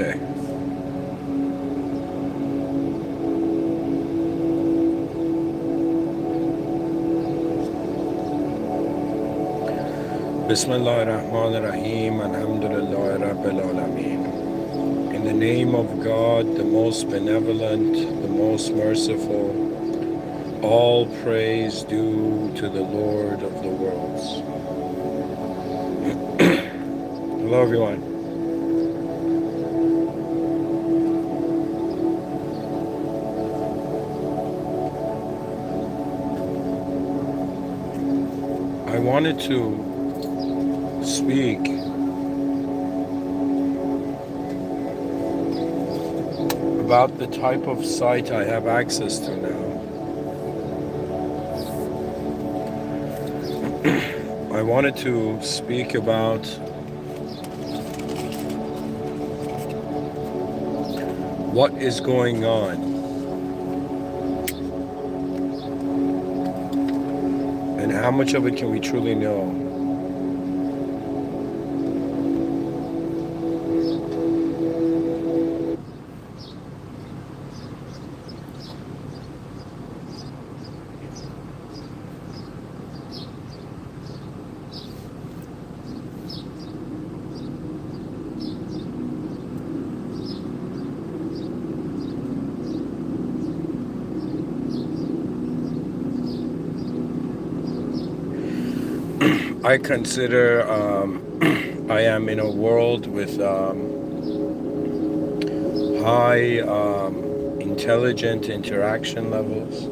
Okay. Bismillah ar-Rahman ar-Rahim, Alhamdulillah Rabbil Alameen. In the name of God, the most benevolent, the most merciful, all praise due to the Lord of the worlds. Hello everyone. I wanted to speak about the type of site I have access to now. I wanted to speak about what is going on and how much of it can we truly know. I consider I am in a world with high intelligent interaction levels.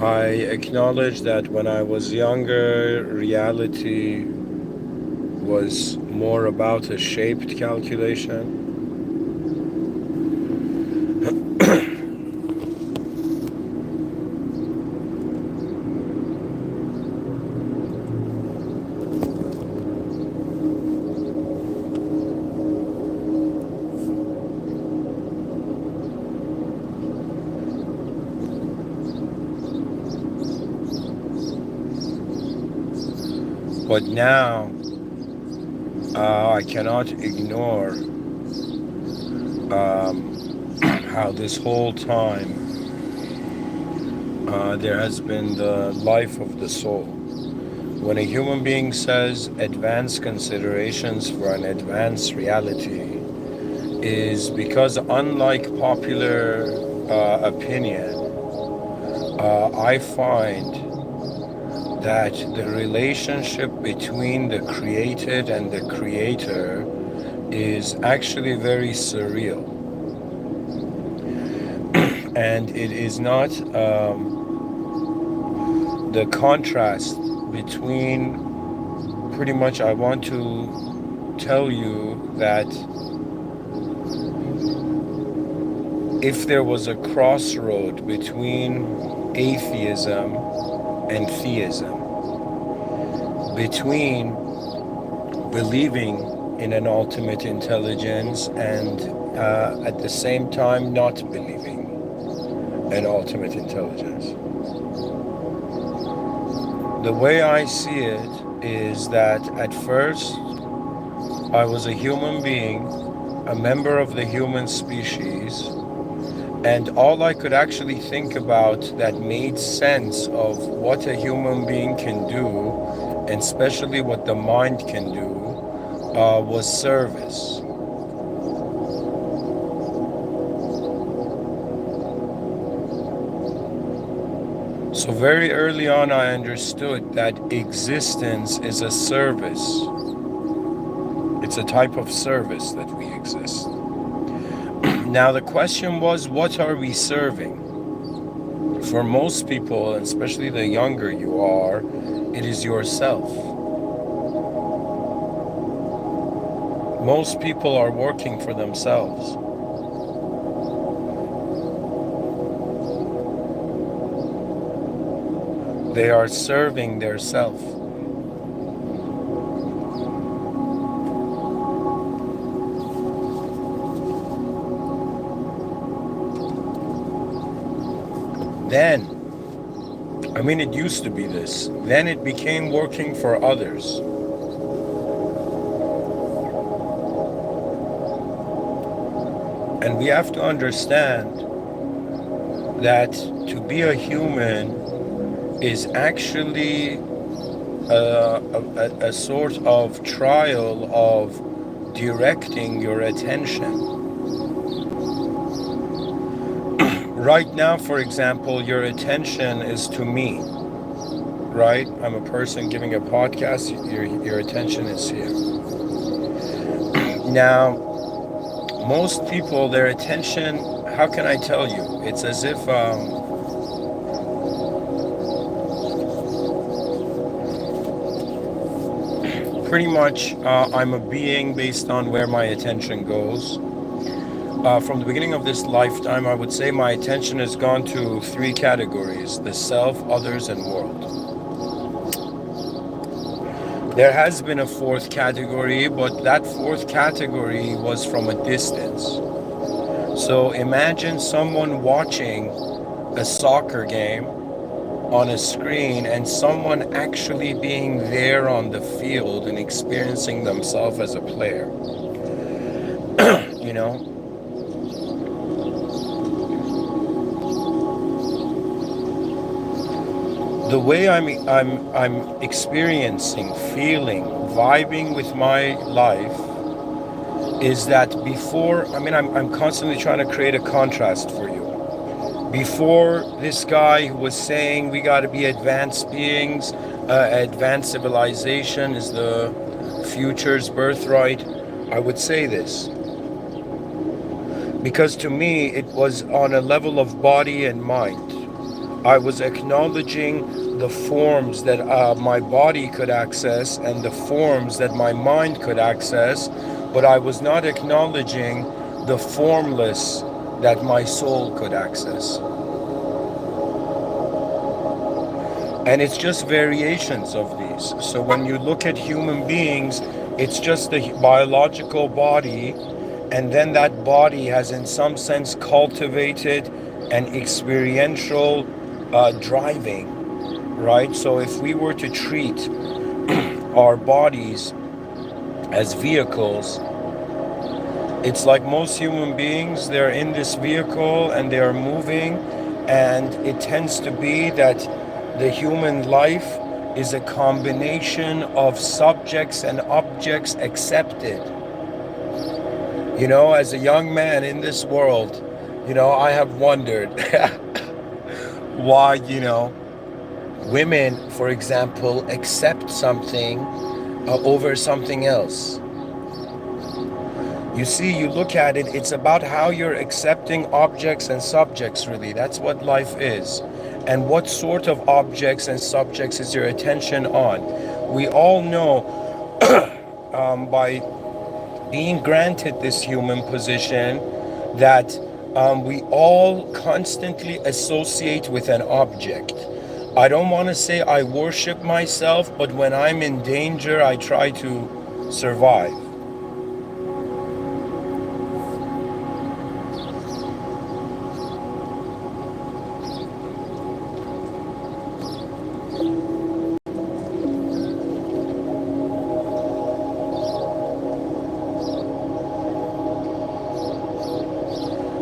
I acknowledge that when I was younger, reality was more about a shaped calculation. But now, I cannot ignore how this whole time there has been the life of the soul. When a human being says advanced considerations for an advanced reality, is because unlike popular opinion, I find that the relationship between the created and the creator is actually very surreal. And it is not the contrast between, pretty much I want to tell you that if there was a crossroad between atheism and theism, between believing in an ultimate intelligence and at the same time not believing an ultimate intelligence. The way I see it is that at first I was a human being, a member of the human species, and all I could actually think about that made sense of what a human being can do, and especially what the mind can do, was service. So very early on I understood that existence is a service. It's a type of service that we exist. Now the question was, what are we serving? For most people, and especially the younger you are, it is yourself. Most people are working for themselves. They are serving their self. Then, I mean, it used to be this. Then it became working for others. And we have to understand that to be a human is actually a sort of trial of directing your attention. Right now, for example, your attention is to me, right? I'm a person giving a podcast, your attention is here. Now, most people, their attention, how can I tell you? It's as if pretty much I'm a being based on where my attention goes. From the beginning of this lifetime, I would say my attention has gone to three categories: the self, others, and world. There has been a fourth category, but that fourth category was from a distance. So imagine someone watching a soccer game on a screen and someone actually being there on the field and experiencing themselves as a player. You know, the way I'm experiencing, feeling, vibing with my life is that before, I'm constantly trying to create a contrast for you. Before, this guy who was saying we got to be advanced beings, advanced civilization is the future's birthright, I would say this. Because to me, it was on a level of body and mind. I was acknowledging the forms that my body could access and the forms that my mind could access, but I was not acknowledging the formless that my soul could access. And it's just variations of these. So when you look at human beings, it's just the biological body, and then that body has in some sense cultivated an experiential driving, right? So if we were to treat our bodies as vehicles, it's like most human beings, they're in this vehicle and they are moving, and it tends to be that the human life is a combination of subjects and objects accepted. You know, as a young man in this world, I have wondered why, women, for example, accept something over something else. You see, you look at it, it's about how you're accepting objects and subjects, really. That's what life is. And what sort of objects and subjects is your attention on? We all know by being granted this human position that we all constantly associate with an object. I don't want to say I worship myself, but when I'm in danger, I try to survive.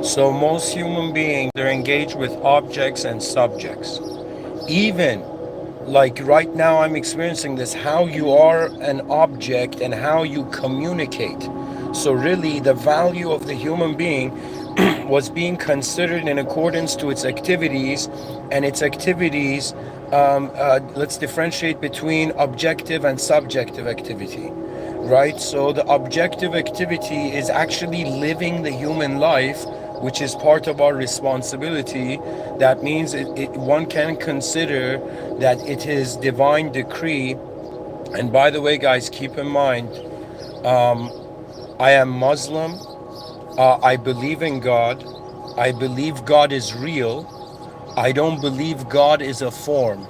So most human beings are engaged with objects and subjects. Even like right now I'm experiencing this, how you are an object and how you communicate. So really the value of the human being was being considered in accordance to its activities, and its activities, let's differentiate between objective and subjective activity, right? So the objective activity is actually living the human life, which is part of our responsibility. That means one can consider that it is divine decree. And by the way, guys, keep in mind, I am Muslim. I believe in God. I believe God is real. I don't believe God is a form.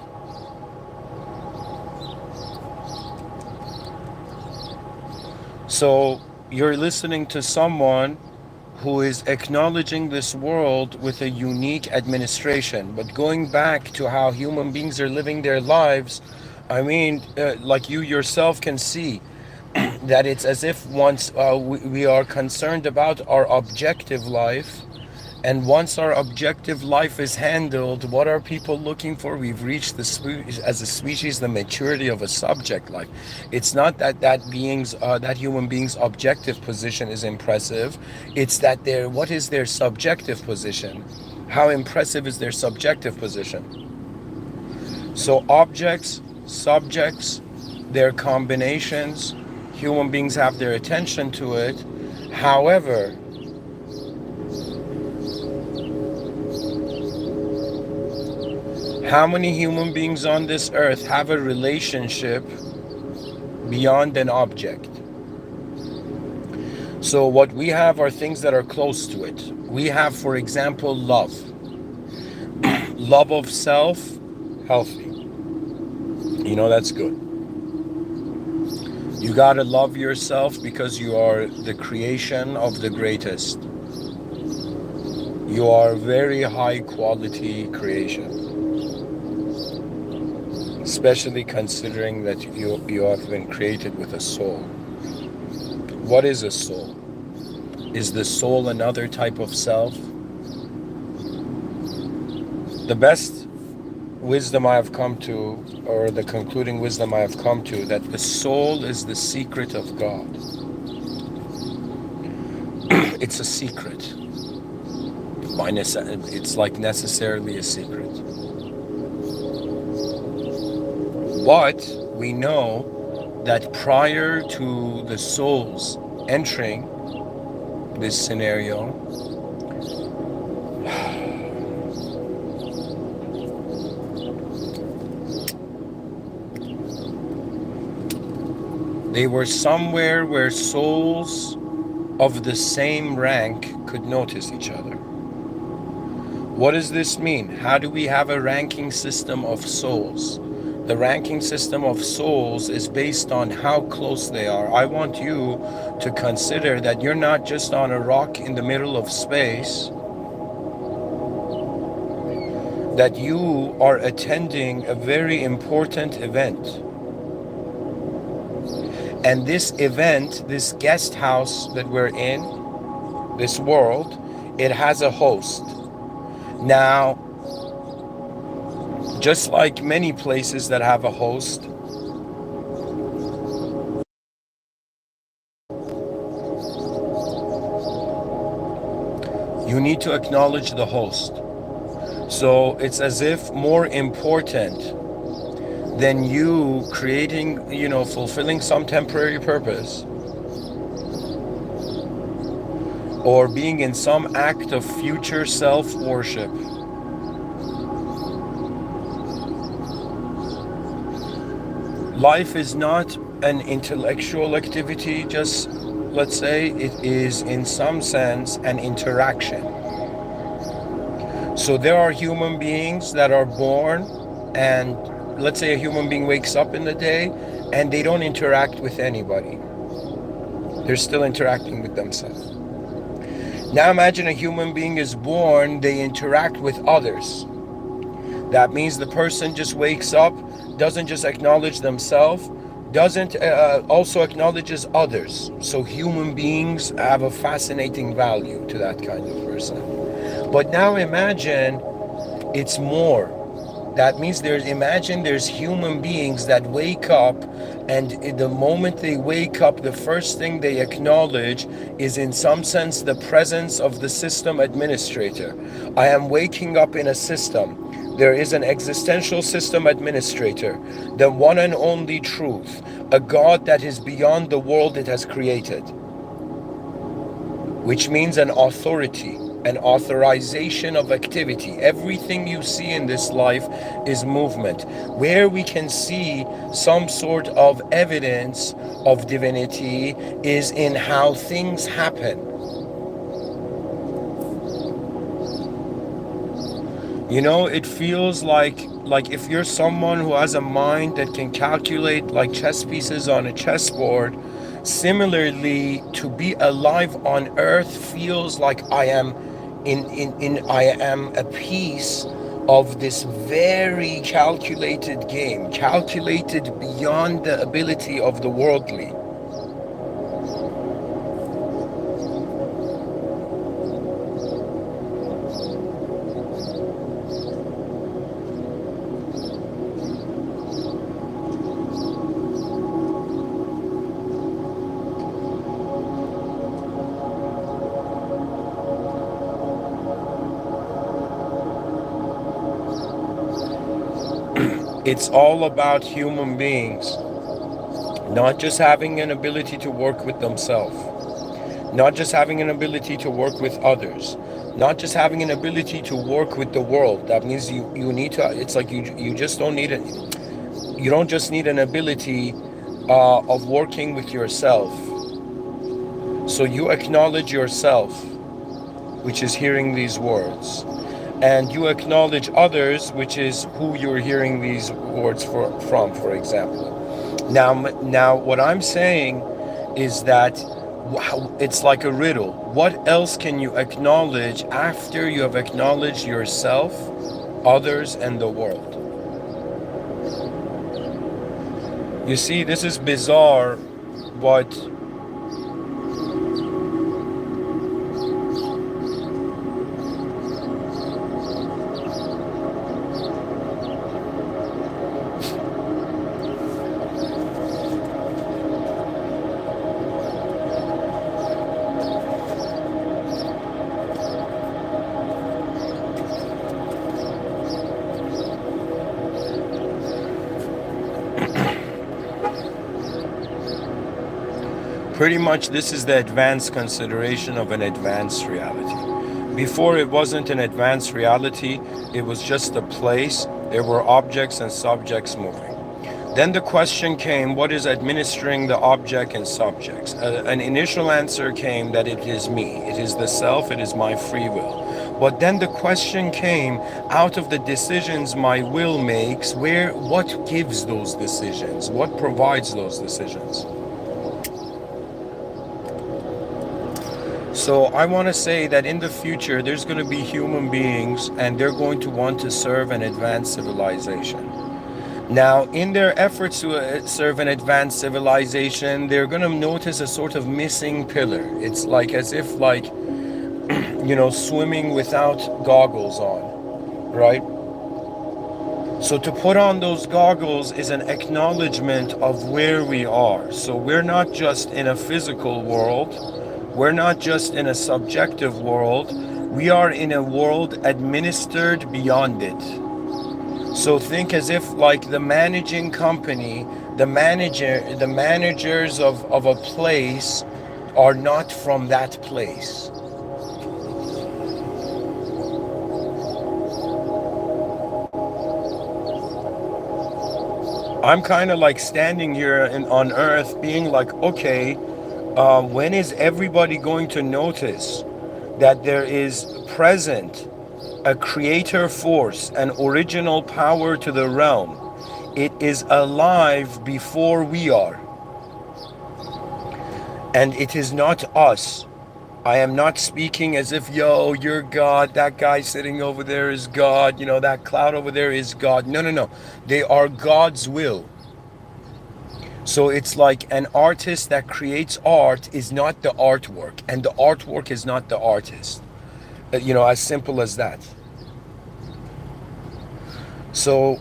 So you're listening to someone who is acknowledging this world with a unique administration. But going back to how human beings are living their lives, like you yourself can see, that it's as if once we are concerned about our objective life, and once our objective life is handled, what are people looking for? We've reached as a species the maturity of a subject life. It's not that human being's objective position is impressive. It's that what is their subjective position? How impressive is their subjective position? So objects, subjects, their combinations, human beings have their attention to it. However, how many human beings on this earth have a relationship beyond an object? So what we have are things that are close to it. We have, for example, love. Love of self, healthy. That's good. You gotta love yourself because you are the creation of the greatest. You are very high quality creation. Especially considering that you have been created with a soul. What is a soul? Is the soul another type of self? The best wisdom I have come to, or the concluding wisdom I have come to, that the soul is the secret of God. It's a secret. It's like necessarily a secret. But we know that prior to the souls entering this scenario, they were somewhere where souls of the same rank could notice each other. What does this mean? How do we have a ranking system of souls? The ranking system of souls is based on how close they are. I want you to consider that you're not just on a rock in the middle of space, that you are attending a very important event. And this event, this guest house that we're in, this world, it has a host. Now, just like many places that have a host, you need to acknowledge the host. So it's as if more important than you creating, fulfilling some temporary purpose, or being in some act of future self-worship. Life is not an intellectual activity, just, let's say, it is in some sense an interaction. So there are human beings that are born, and let's say a human being wakes up in the day and they don't interact with anybody. They're still interacting with themselves. Now imagine a human being is born, they interact with others. That means the person just wakes up, doesn't just acknowledge themselves, doesn't also acknowledges others. So human beings have a fascinating value to that kind of person. But now imagine it's more. That means there's human beings that wake up, and the moment they wake up, the first thing they acknowledge is in some sense the presence of the system administrator. I am waking up in a system. There is an existential system administrator, the one and only truth, a God that is beyond the world it has created, which means an authority, an authorization of activity. Everything you see in this life is movement. Where we can see some sort of evidence of divinity is in how things happen. It feels like if you're someone who has a mind that can calculate like chess pieces on a chessboard, similarly, to be alive on earth feels like I am I am a piece of this very calculated game, calculated beyond the ability of the worldly. It's all about human beings not just having an ability to work with themselves, not just having an ability to work with others, not just having an ability to work with the world. That means you need to, it's like you just don't need it. You don't just need an ability of working with yourself. So you acknowledge yourself, which is hearing these words, and you acknowledge others, which is who you're hearing these words from, for example. Now, what I'm saying is that it's like a riddle. What else can you acknowledge after you have acknowledged yourself, others, and the world? You see, this is bizarre, but pretty much this is the advanced consideration of an advanced reality. Before, it wasn't an advanced reality, it was just a place. There were objects and subjects moving. Then the question came, what is administering the object and subjects? An initial answer came that it is me, it is the self, it is my free will. But then the question came, out of the decisions my will makes, what gives those decisions? What provides those decisions? So I want to say that in the future, there's going to be human beings and they're going to want to serve an advanced civilization. Now, in their efforts to serve an advanced civilization, they're going to notice a sort of missing pillar. It's like as if like, swimming without goggles on, right? So to put on those goggles is an acknowledgement of where we are. So we're not just in a physical world. We're not just in a subjective world. We are in a world administered beyond it. So think as if like the managing company, the managers of a place are not from that place. I'm kind of like standing here on earth being like, okay, when is everybody going to notice that there is present a creator force, an original power to the realm? It is alive before we are. And it is not us. I am not speaking as if, yo, you're God, that guy sitting over there is God, that cloud over there is God. No. They are God's will. So it's like an artist that creates art is not the artwork, and the artwork is not the artist. As simple as that. So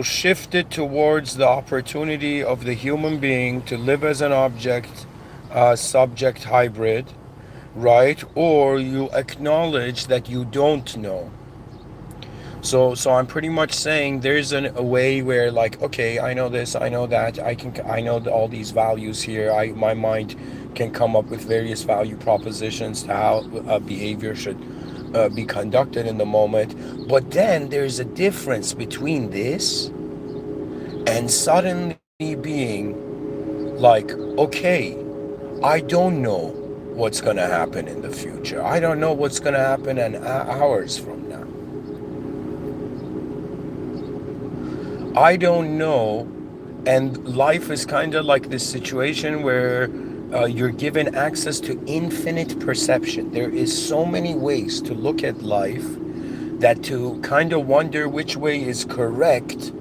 shift it towards the opportunity of the human being to live as an object, subject hybrid, right? Or you acknowledge that you don't know. So I'm pretty much saying there's a way where like, okay, I know this, I know that, I know all these values here. My mind can come up with various value propositions to how behavior should be conducted in the moment. But then there's a difference between this and suddenly being like, okay, I don't know what's going to happen in the future. I don't know what's going to happen in hours from now. I don't know. And life is kind of like this situation where you're given access to infinite perception. There is so many ways to look at life that to kind of wonder which way is correct,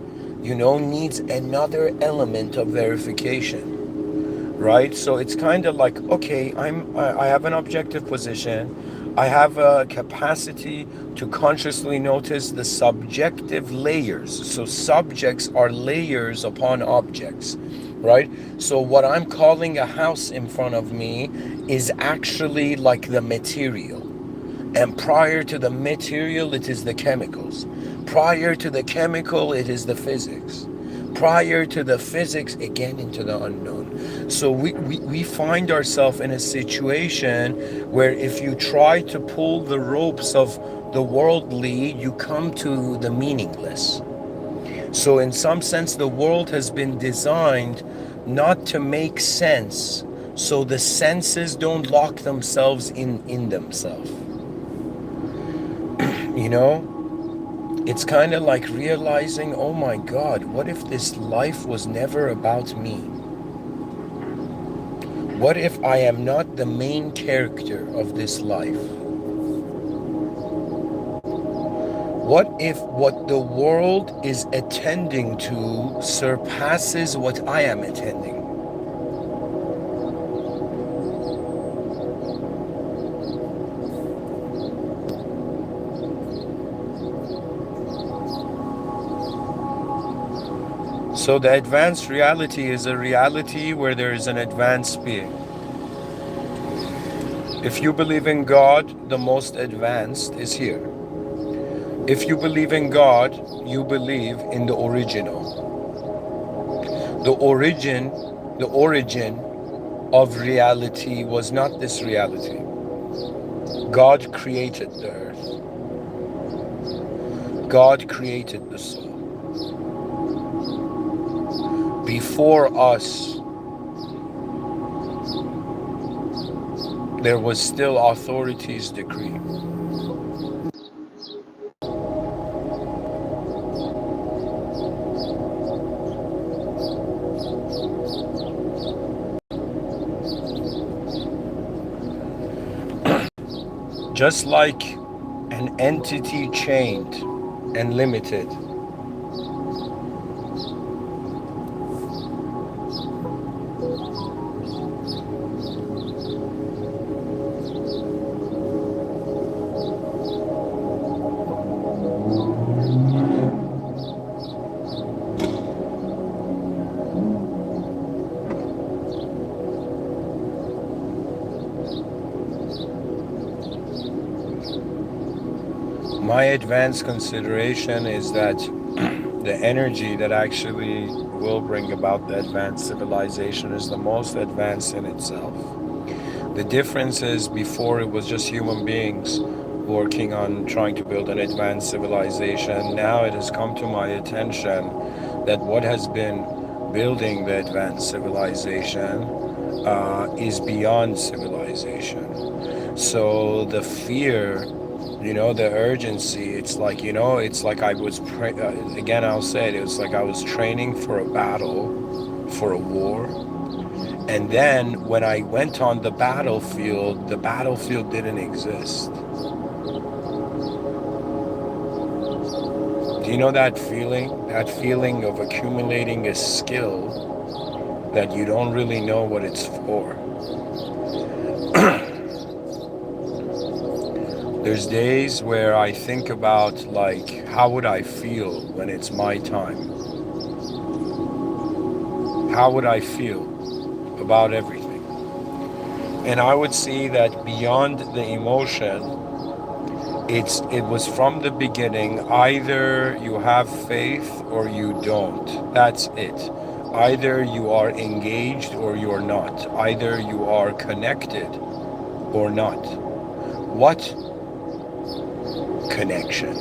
needs another element of verification, right? So it's kind of like, okay, I have an objective position. I have a capacity to consciously notice the subjective layers. So subjects are layers upon objects, right? So what I'm calling a house in front of me is actually like the material. And prior to the material, it is the chemicals. Prior to the chemical, it is the physics. Prior to the physics, again into the unknown. So we find ourselves in a situation where if you try to pull the ropes of the worldly, you come to the meaningless. So in some sense, the world has been designed not to make sense, so the senses don't lock themselves in themselves. You know, it's kind of like realizing, oh my God, what if this life was never about me? What if I am not the main character of this life? What if what the world is attending to surpasses what I am attending? So the advanced reality is a reality where there is an advanced being. If you believe in God, the most advanced is here. If you believe in God, you believe in the original. The origin of reality was not this reality. God created the earth. God created the soul. Before us, there was still authority's decree. Just like an entity chained and limited, my advanced consideration is that the energy that actually will bring about the advanced civilization is the most advanced in itself. The difference is before it was just human beings working on trying to build an advanced civilization. Now it has come to my attention that what has been building the advanced civilization is beyond civilization. So the fear, the urgency, it's like, it's like I was, again, I'll say it, it's like I was training for a battle, for a war. And then when I went on the battlefield didn't exist. Do you know that feeling? That feeling of accumulating a skill that you don't really know what it's for. There's days where I think about, like, how would I feel when it's my time? How would I feel about everything? And I would see that beyond the emotion, it was from the beginning, either you have faith or you don't. That's it. Either you are engaged or you're not. Either you are connected or not. What connection?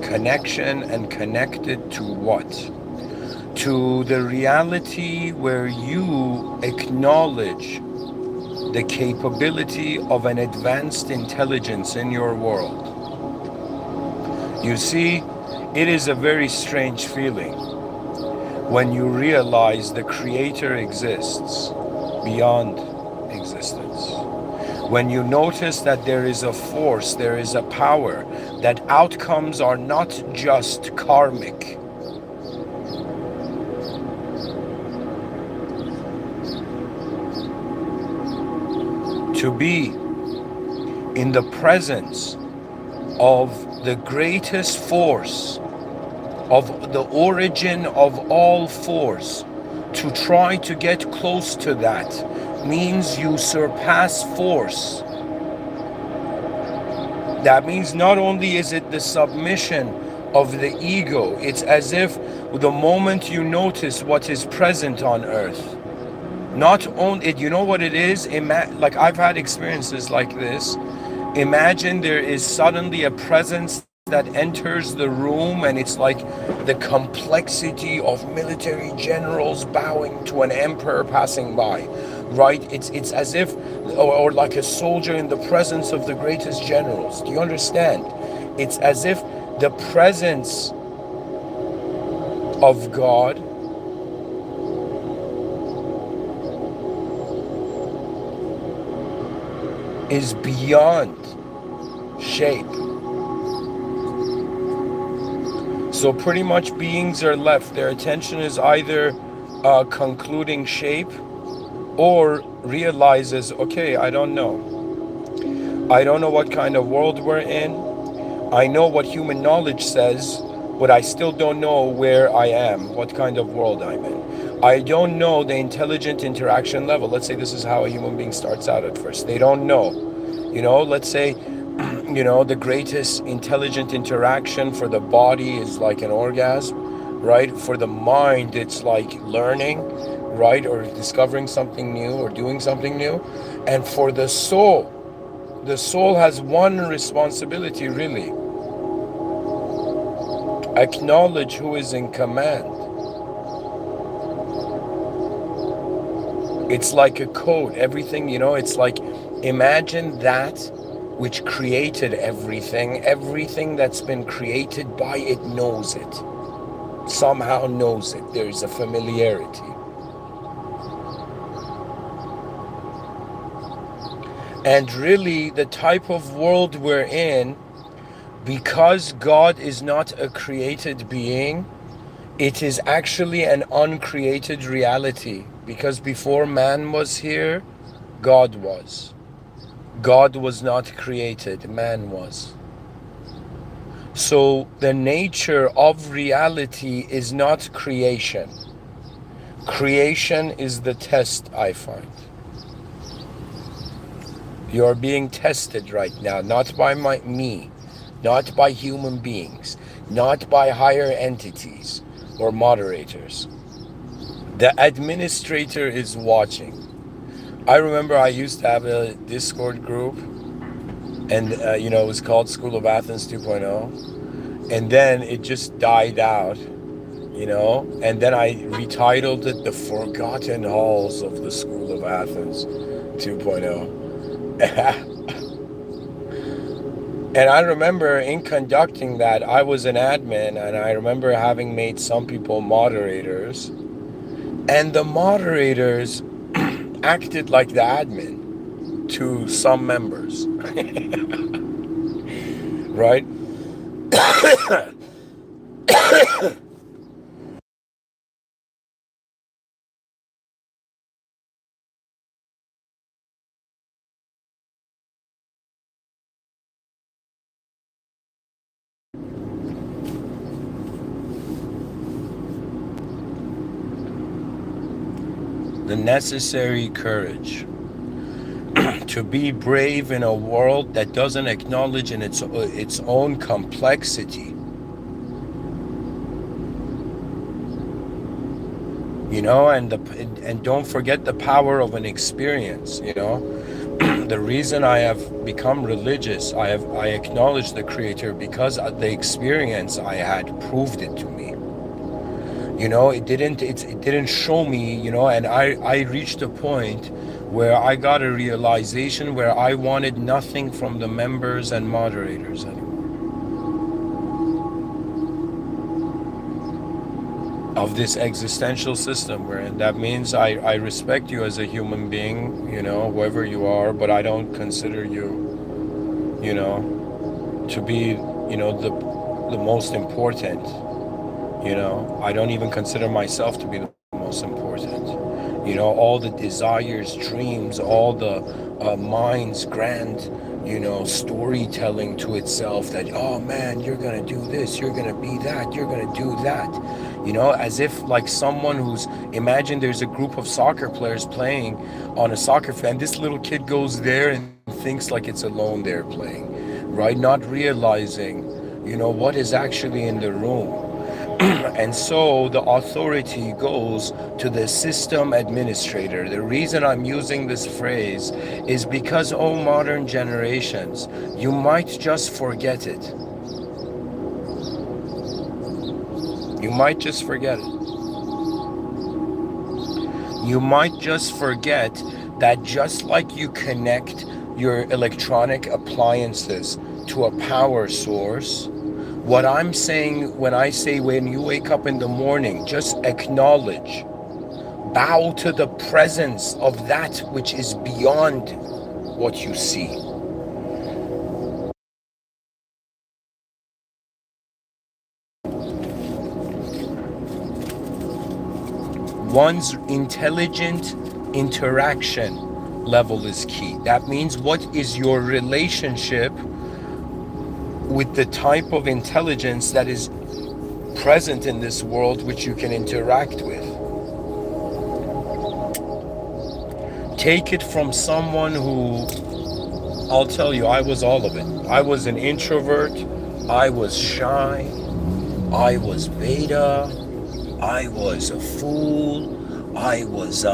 Connection, and connected to what? To the reality where you acknowledge the capability of an advanced intelligence in your world. You see, it is a very strange feeling when you realize the Creator exists beyond existence. When you notice that there is a force, there is a power, that outcomes are not just karmic. To be in the presence of the greatest force, of the origin of all force, to try to get close to that means you surpass force. That means not only is it the submission of the ego. It's as if the moment you notice what is present on earth, not only, you know what it is? Like I've had experiences like this. Imagine there is suddenly a presence that enters the room, and it's like the complexity of military generals bowing to an emperor passing by, right? It's as if, or like a soldier in the presence of the greatest generals. Do you understand? It's as if the presence of God is beyond shape. So pretty much beings are left. Their attention is either concluding shape or realizes, okay, I don't know. I don't know what kind of world we're in. I know what human knowledge says, but I still don't know where I am, what kind of world I'm in. I don't know the intelligent interaction level. Let's say this is how a human being starts out at first. They don't know. Let's say, the greatest intelligent interaction for the body is like an orgasm, right? For the mind, it's like learning, right? Or discovering something new or doing something new. And for the soul has one responsibility, really. Acknowledge who is in command. It's like a code. Everything, it's like, imagine that which created everything that's been created by it knows it. Somehow knows it. There is a familiarity. And really, the type of world we're in, because God is not a created being, it is actually an uncreated reality. Because before man was here, God was. God was not created, man was. So the nature of reality is not creation. Creation is the test, I find. You are being tested right now, not by me, not by human beings, not by higher entities or moderators. The administrator is watching. I remember I used to have a Discord group, and it was called School of Athens 2.0, and then it just died out, and then I retitled it The Forgotten Halls of the School of Athens 2.0. And I remember in conducting that, I was an admin, and I remember having made some people moderators, and the moderators acted like the admin to some members. Right? The necessary courage to be brave in a world that doesn't acknowledge in its own complexity. And don't forget the power of an experience. The reason I have become religious, I acknowledge the Creator because the experience I had proved it to me. It didn't show me, and I reached a point where I got a realization where I wanted nothing from the members and moderators anymore. Of this existential system we're in. That means I respect you as a human being, whoever you are, but I don't consider you, to be, the most important. I don't even consider myself to be the most important. All the desires, dreams, all the mind's grand, storytelling to itself that, oh man, you're gonna do this, you're gonna be that, you're gonna do that. As if like someone imagine there's a group of soccer players playing on a soccer field, and this little kid goes there and thinks like it's alone there playing, right? Not realizing what is actually in the room. And so the authority goes to the system administrator. The reason I'm using this phrase is because, oh, modern generations, you might just forget it. You might just forget it. You might just forget that just like you connect your electronic appliances to a power source, what I'm saying when I say when you wake up in the morning, just acknowledge, bow to the presence of that which is beyond what you see. One's intelligent interaction level is key. That means what is your relationship with the type of intelligence that is present in this world which you can interact with. Take it from someone who, I'll tell you, I was all of it. I was an introvert, I was shy, I was beta, I was a fool, I was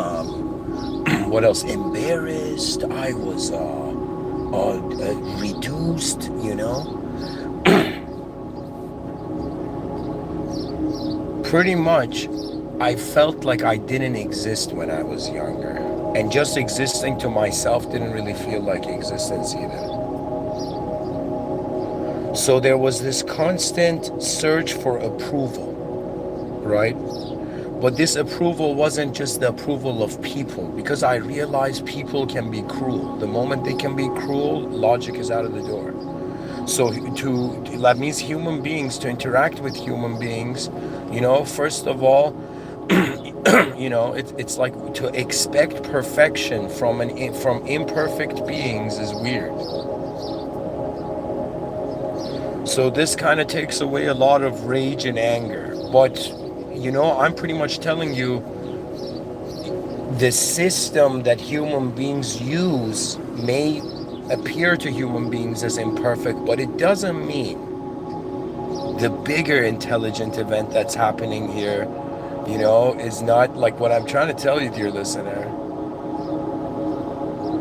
what else, embarrassed, I was reduced, Pretty much, I felt like I didn't exist when I was younger. And just existing to myself didn't really feel like existence either. So there was this constant search for approval, right? But this approval wasn't just the approval of people, because I realized people can be cruel. The moment they can be cruel, logic is out of the door. So that means human beings, to interact with human beings, first of all, it's like to expect perfection from imperfect beings is weird. So this kind of takes away a lot of rage and anger. But I'm pretty much telling you, the system that human beings use may appear to human beings as imperfect, but it doesn't mean the bigger intelligent event that's happening here, is not like what I'm trying to tell you, dear listener.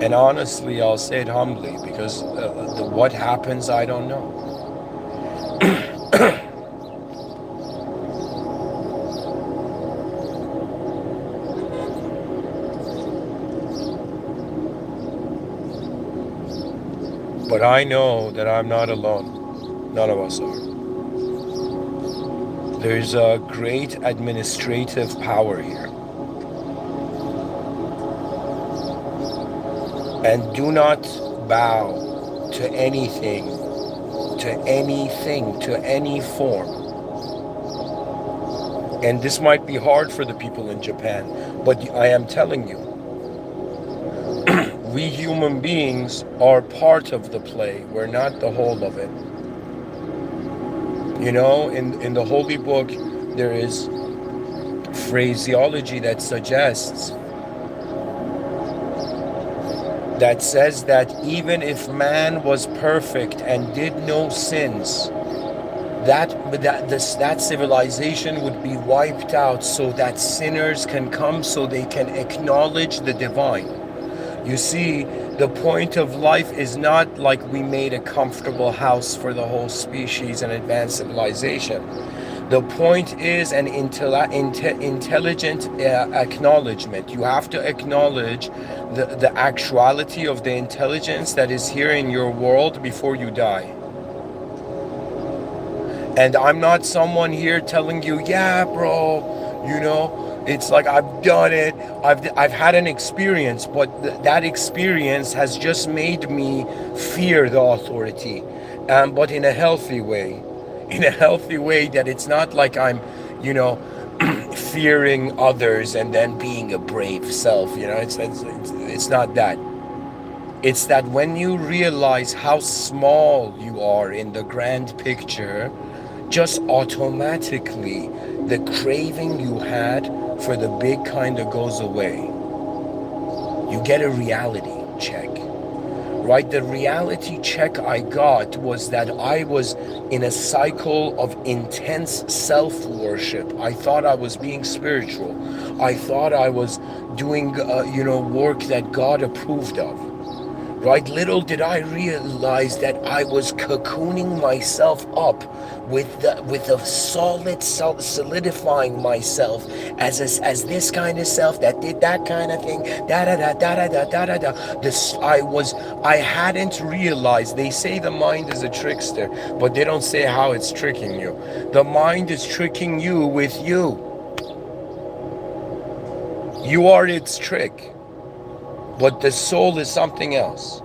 And honestly, I'll say it humbly, because what happens, I don't know. But I know that I'm not alone. None of us are. There's a great administrative power here. And do not bow to anything, to any form. And this might be hard for the people in Japan, but I am telling you, we human beings are part of the play. We're not the whole of it. In the Holy Book, there is phraseology that says that even if man was perfect and did no sins, that civilization would be wiped out, so that sinners can come, so they can acknowledge the divine. You see, the point of life is not like we made a comfortable house for the whole species and advanced civilization. The point is an intelligent acknowledgement. You have to acknowledge the actuality of the intelligence that is here in your world before you die. And I'm not someone here telling you, yeah, bro, it's like I've done it. I've had an experience, but that experience has just made me fear the authority, but in a healthy way. In a healthy way, that it's not like I'm, fearing others and then being a brave self. It's not that. It's that when you realize how small you are in the grand picture, just automatically the craving you had for the big kind of goes away. You get a reality check. right? The reality check I got was that I was in a cycle of intense self-worship. I thought I was being spiritual. I thought I was doing, work that God approved of. Right? Little did I realize that I was cocooning myself up with a solid self, solidifying myself as this kind of self that did that kind of thing. Da da da da da da da da. This I hadn't realized. They say the mind is a trickster, but they don't say how it's tricking you. The mind is tricking you with you. You are its trick. But the soul is something else.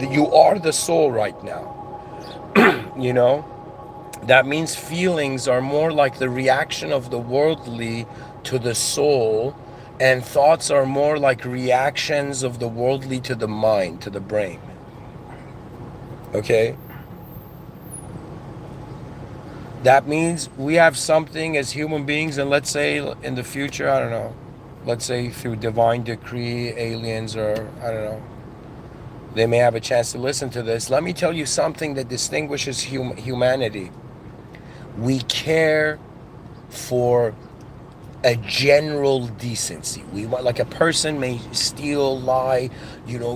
You are the soul right now. you know that means feelings are more like the reaction of the worldly to the soul, and thoughts are more like reactions of the worldly to the mind, to the brain. Okay, that means we have something as human beings, and let's say in the future, I don't know, let's say through divine decree, aliens, or I don't know, they may have a chance to listen to this. Let me tell you something that distinguishes humanity. We care for a general decency. We want, like, a person may steal, lie,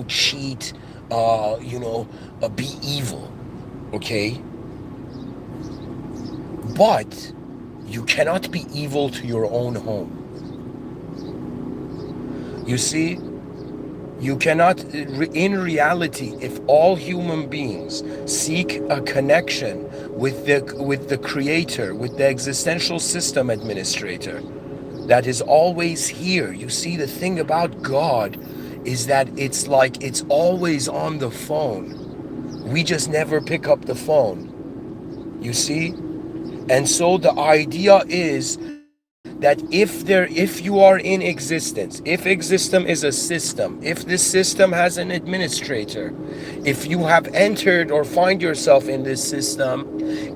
cheat, be evil, okay? But you cannot be evil to your own home. You see, you cannot, in reality, if all human beings seek a connection with the creator, with the existential system administrator that is always here. You see, the thing about God is that it's like it's always on the phone. We just never pick up the phone. You see? And so the idea is that if you are in existence, if existence is a system, if this system has an administrator, if you have entered or find yourself in this system,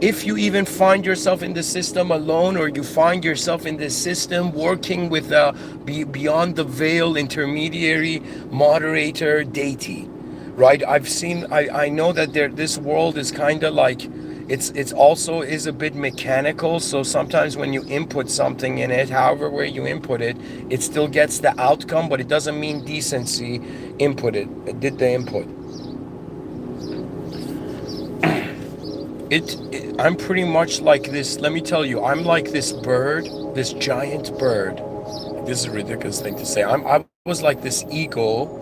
if you even find yourself in the system alone, or you find yourself in this system working with a beyond the veil intermediary moderator deity, right? I know that this world is kind of like, it's also is a bit mechanical. So sometimes when you input something in it, however way you input it, it still gets the outcome, but it doesn't mean decency. It did the input. I'm pretty much like this. Let me tell you, I'm like this bird, this giant bird. This is a ridiculous thing to say. I was like this eagle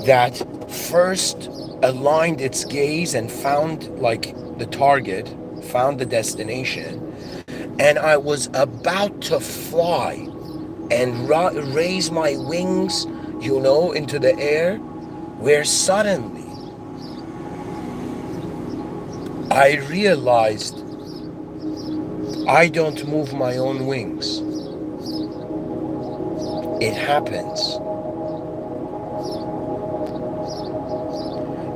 that first aligned its gaze and found, like, the target, found the destination, and I was about to fly and raise my wings, into the air, where suddenly I realized I don't move my own wings. It happens.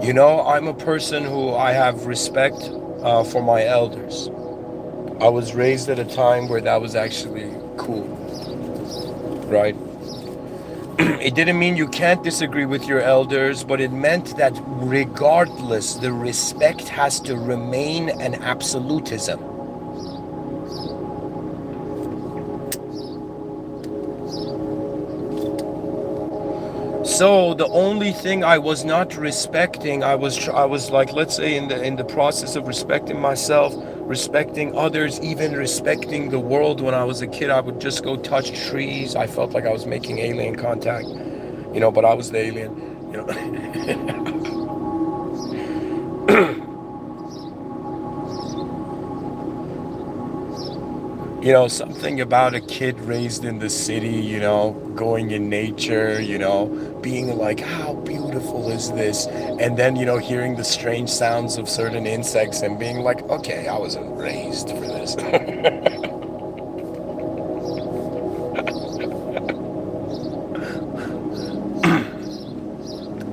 I'm a person who I have respect for my elders. I was raised at a time where that was actually cool, right? It didn't mean you can't disagree with your elders, but it meant that regardless, the respect has to remain an absolutism. So the only thing I was not respecting, I was like, let's say, in the process of respecting myself, respecting others, even respecting the world. When I was a kid, I would just go touch trees. I felt like I was making alien contact, but I was the alien, something about a kid raised in the city, going in nature, being like, how beautiful is this? And then, hearing the strange sounds of certain insects and being like, okay, I wasn't raised for this.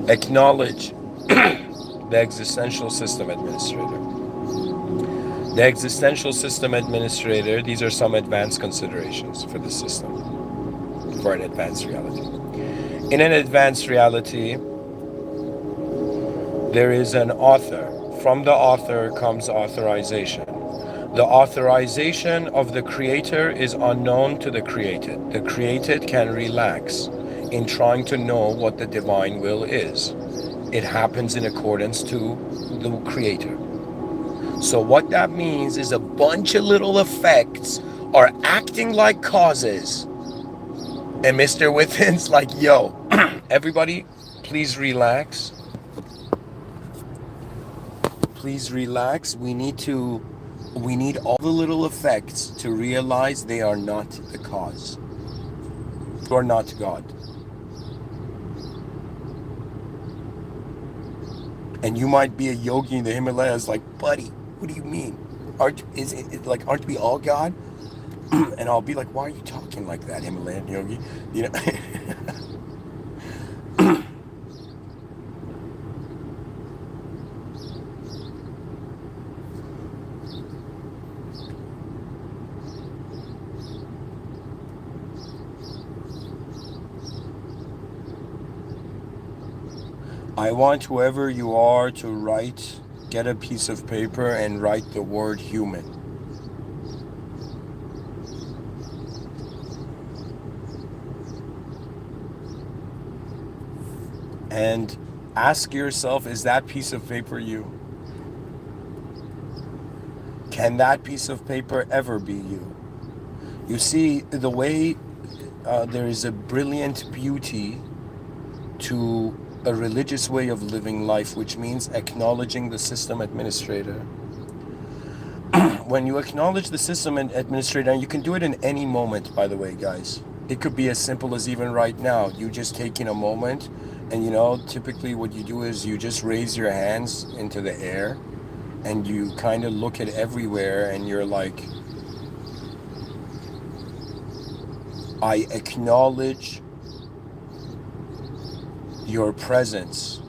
Acknowledge the existential system administrator. The existential system administrator, these are some advanced considerations for the system, for an advanced reality. In an advanced reality, There is an author. From the author comes authorization. The authorization of the creator is unknown to the created. The created can relax in trying to know what the divine will is. It happens in accordance to the creator. So what that means is a bunch of little effects are acting like causes. And Mr. Within's like, yo, everybody, please relax. Please relax. We need all the little effects to realize they are not the cause. Or not God. And you might be a yogi in the Himalayas like, buddy, what do you mean? Aren't we all God? And I'll be like, why are you talking like that, Himalayan yogi? You know. I want whoever you are to get a piece of paper and write the word human. And ask yourself, is that piece of paper you? Can that piece of paper ever be you? You see, the way there is a brilliant beauty to a religious way of living life, which means acknowledging the system administrator. When you acknowledge the system administrator, and you can do it in any moment, by the way, guys. It could be as simple as even right now, you just taking a moment, and typically what you do is you just raise your hands into the air, and you kind of look at everywhere, and you're like, I acknowledge your presence,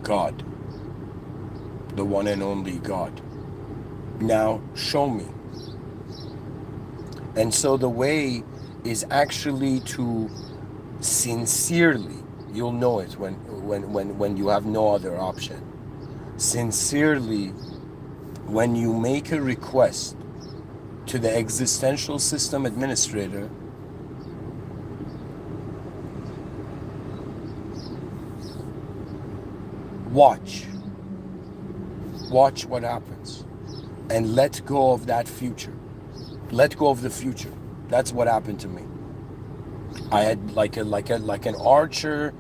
God, the one and only God. Now show me. And so the way is actually to sincerely, you'll know it when you have no other option. Sincerely, when you make a request to the existential system administrator, watch what happens, and let go of that future. Let go of the future. That's what happened to me. I had like an archer,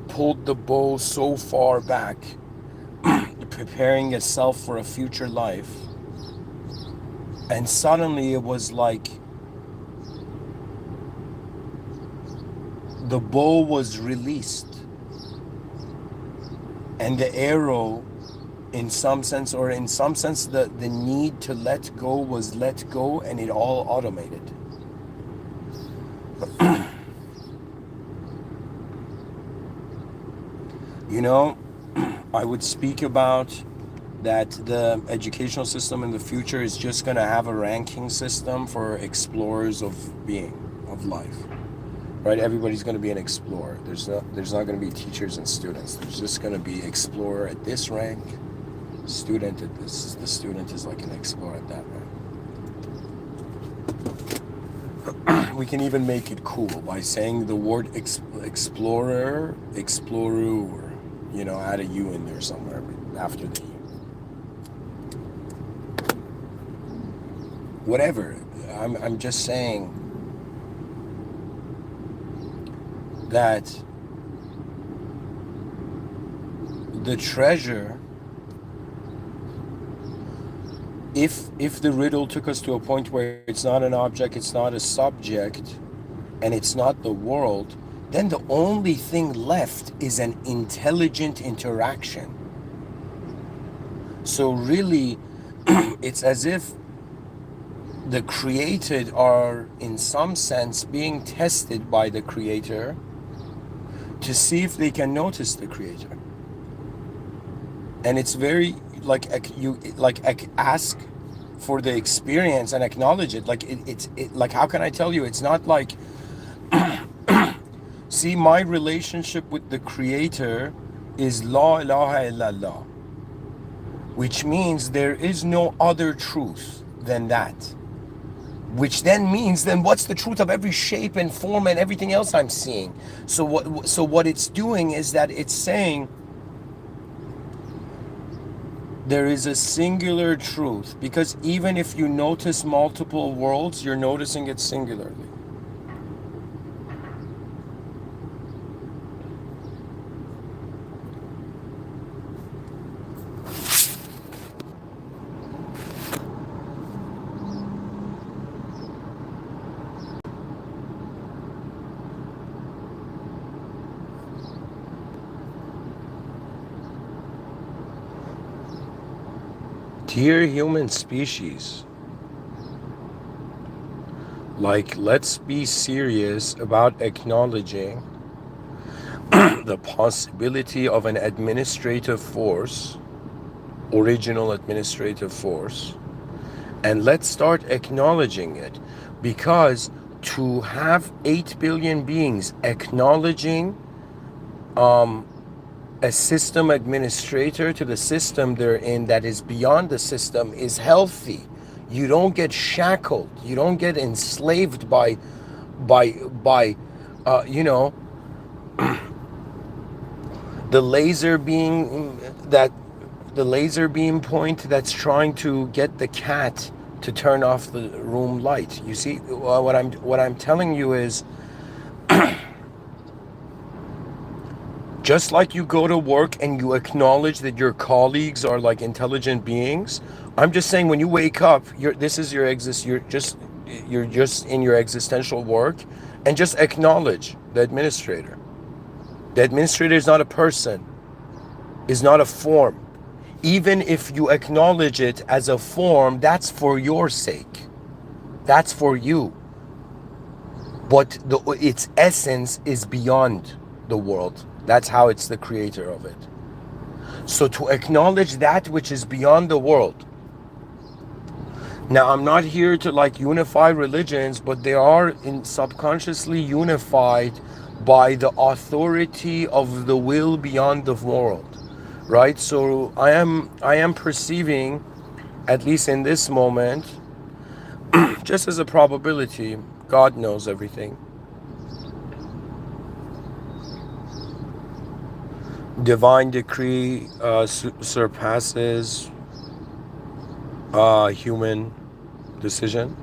pulled the bow so far back, preparing itself for a future life, and suddenly it was like the bow was released, and the arrow, in some sense, the need to let go was let go, and it all automated. I would speak about that the educational system in the future is just going to have a ranking system for explorers of being, of life. Right? Everybody's going to be an explorer. There's not going to be teachers and students. There's just going to be explorer at this rank, student at this. The student is like an explorer at that rank. We can even make it cool by saying the word explorer, add a U in there somewhere after the E. Whatever. I'm just saying that the treasure, if the riddle took us to a point where it's not an object, it's not a subject, and it's not the world, then the only thing left is an intelligent interaction. So really, it's as if the created are, in some sense, being tested by the creator to see if they can notice the creator. And it's very ask for the experience and acknowledge it. How can I tell you? It's not like See, my relationship with the Creator is La ilaha illallah, which means there is no other truth than that. Which then means, then what's the truth of every shape and form and everything else I'm seeing? So what it's doing is that it's saying there is a singular truth, because even if you notice multiple worlds, you're noticing it singularly. Dear human species, like, let's be serious about acknowledging the possibility of an administrative force, original administrative force, and let's start acknowledging it, because to have 8 billion beings acknowledging a system administrator to the system they're in that is beyond the system is healthy. You don't get shackled. You don't get enslaved by you know, the laser beam point that's trying to get the cat to turn off the room light. You see, what I'm telling you is, just like you go to work and you acknowledge that your colleagues are like intelligent beings, I'm just saying, when you wake up, you're just in your existential work, and just acknowledge the administrator. The administrator is not a person, is not a form. Even if you acknowledge it as a form, that's for your sake. That's for you. But its essence is beyond the world. That's how it's the creator of it. So to acknowledge that which is beyond the world. Now, I'm not here to like unify religions, but they are subconsciously unified by the authority of the will beyond the world, right? So I am perceiving, at least in this moment, just as a probability, God knows everything. Divine decree surpasses human decision.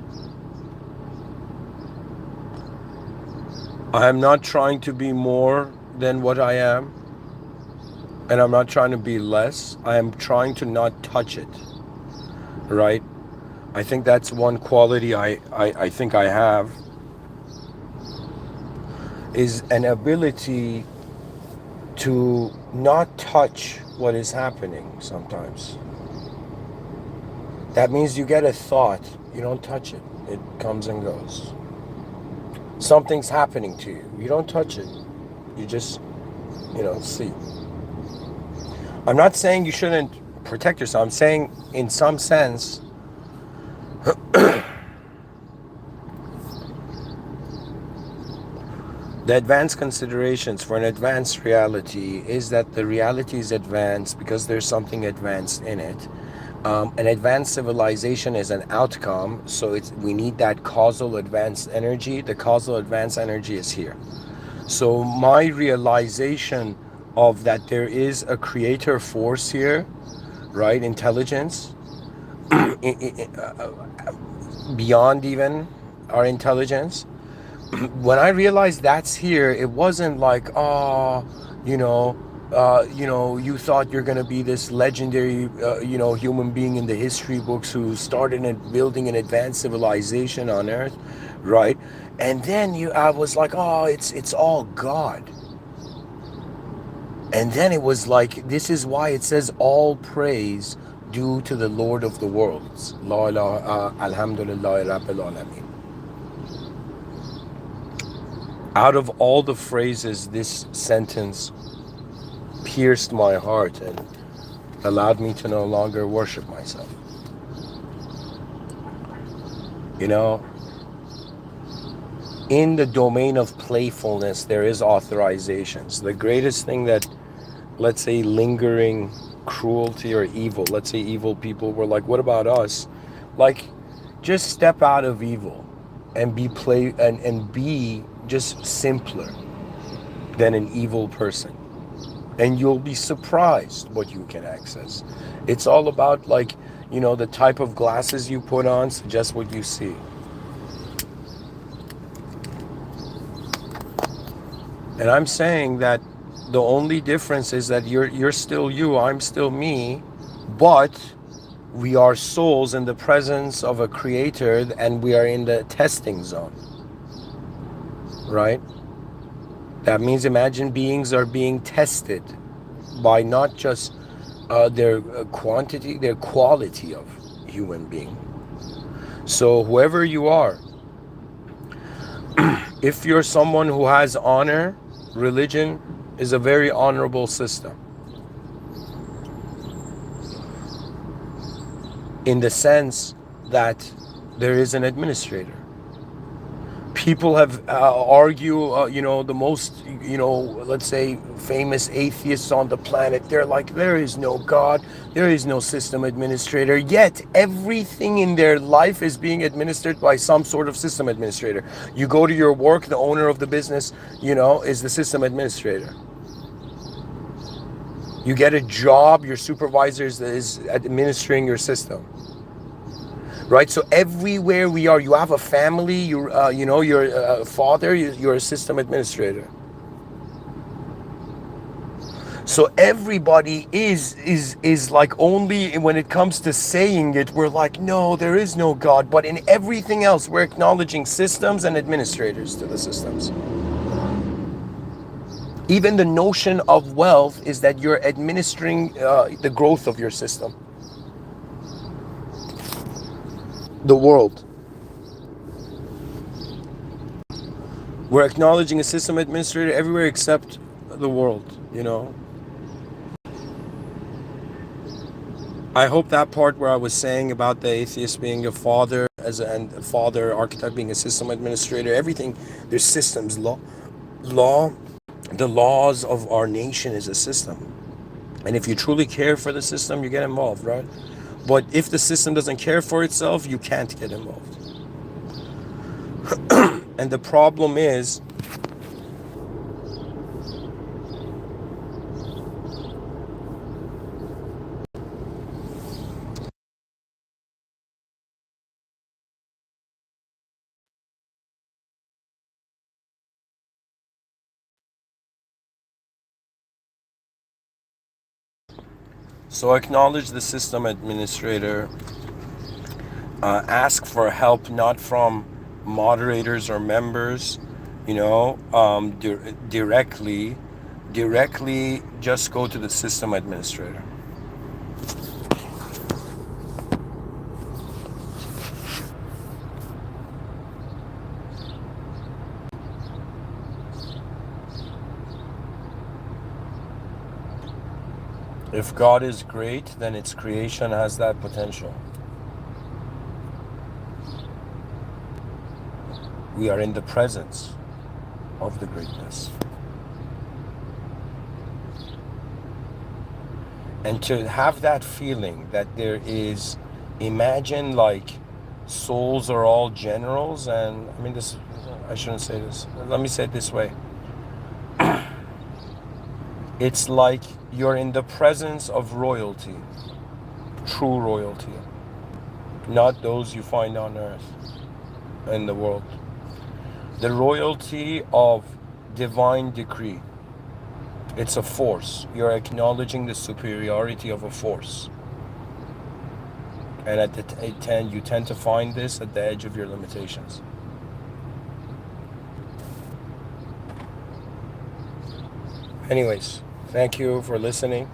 I am not trying to be more than what I am, and I'm not trying to be less. I am trying to not touch it, right? I think that's one quality I think I have, is an ability to not touch what is happening sometimes. That means you get a thought, you don't touch it. It comes and goes. Something's happening to you. You don't touch it. You just, see. I'm not saying you shouldn't protect yourself. I'm saying, in some sense, the advanced considerations for an advanced reality is that the reality is advanced because there's something advanced in it. An advanced civilization is an outcome, so we need that causal advanced energy. The causal advanced energy is here. So my realization of that there is a creator force here, right? Intelligence, beyond even our intelligence. When I realized that's here, it wasn't like, you thought you're going to be this legendary, human being in the history books who started building an advanced civilization on Earth, right? And then I was like, it's all God. And then it was like, this is why it says all praise due to the Lord of the worlds. La ilaha alhamdulillah rabbil alameen. Out of all the phrases, this sentence pierced my heart and allowed me to no longer worship myself. In the domain of playfulness, there is authorizations. The greatest thing that, let's say, lingering cruelty or evil, let's say evil people were like, what about us? Like, just step out of evil and be just simpler than an evil person. And you'll be surprised what you can access. It's all about, like, the type of glasses you put on suggests what you see. And I'm saying that the only difference is that you're still you, I'm still me, but we are souls in the presence of a creator, and we are in the testing zone, right? That means imagine beings are being tested by not just their quantity, their quality of human being. So whoever you are, if you're someone who has honor, religion is a very honorable system, in the sense that there is an administrator. People have the most, let's say, famous atheists on the planet. They're like, there is no God, there is no system administrator. Yet everything in their life is being administered by some sort of system administrator. You go to your work, the owner of the business, is the system administrator. You get a job, your supervisor is administering your system. Right, so everywhere we are, you have a family, you're a father, you're a system administrator. So everybody is like, only when it comes to saying it, we're like, no, there is no God. But in everything else, we're acknowledging systems and administrators to the systems. Even the notion of wealth is that you're administering the growth of your system. The world. We're acknowledging a system administrator everywhere except the world, I hope that part where I was saying about the atheist being a father, and a father archetype being a system administrator, everything, there's systems, law, the laws of our nation is a system. And if you truly care for the system, you get involved, right? But if the system doesn't care for itself, you can't get involved. And the problem is, so acknowledge the system administrator, ask for help not from moderators or members, directly just go to the system administrator. If God is great, then its creation has that potential. We are in the presence of the greatness. And to have that feeling that there is, imagine like souls are all generals, and I shouldn't say this. Let me say it this way. It's like you're in the presence of royalty, true royalty, not those you find on earth, in the world. The royalty of divine decree. It's a force. You're acknowledging the superiority of a force. And you tend to find this at the edge of your limitations. Anyways, thank you for listening.